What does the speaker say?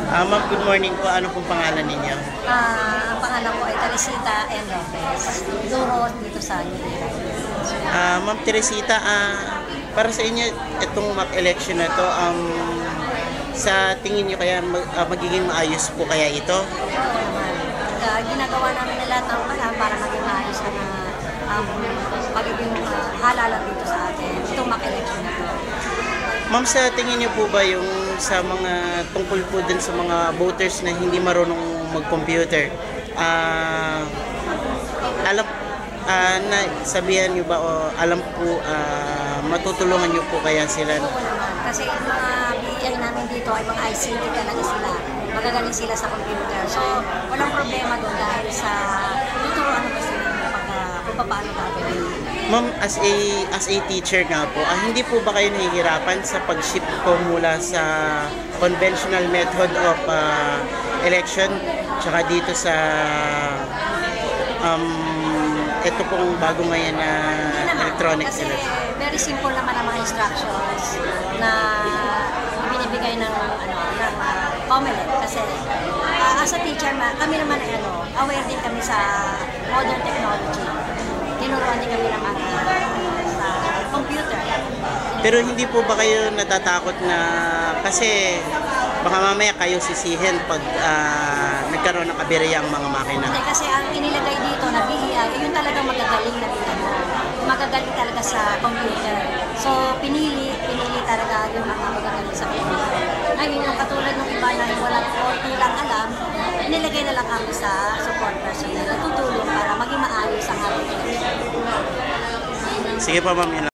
Ma'am, good morning po. Ano pong pangalan ninyo? Ang pangalan ko ay Teresita N. Lopez. Duro dito sa Manila. Ma'am Teresita, para sa inyo, itong mock election na to, sa tingin nyo kaya magiging maayos po kaya ito? Oo naman. Ginagawa namin na lahat ng paraan para maging maayos na pagiging halalan dito sa atin. Itong mock election na to. Ma'am, sa tingin niyo po ba yung sa mga tungkol po din sa mga voters na hindi marunong mag-computer, alam na sabihan niyo ba o alam po matutulungan niyo po kaya sila? Oo naman. Kasi yung mga BI namin dito ay mga ICT talaga sila. Magagaling sila sa computer. So, walang problema doon dahil sa tuturuan ko sila kung paano gagawin. Ma'am, as a teacher nga po, hindi po ba kayo nahihirapan sa pag-shift po mula sa conventional method of election tsaka dito sa ito pong bago ngayon na electronic kasi election? very simple naman ang mga instructions na binibigay ng COMELEC kasi as a teacher kami naman ay aware din kami sa modern technology. Tinuruan din kami naman sa computer. Pero hindi po ba kayo natatakot na kasi baka mamaya kayo sisihin pag nagkaroon ng kabereyang mga makina? Hindi, kasi ang inilagay dito na BEI, yun talagang magagaling na dito. Magagaling talaga sa computer. So, pinili talaga yung mga magagaling sa computer. Ngayon, yung katulad ng iba na walang konti lang alam, nilagay na lang kami sa support personnel na tutulong para maging maayos ang ating election. Sige pa ma'am, yun lang.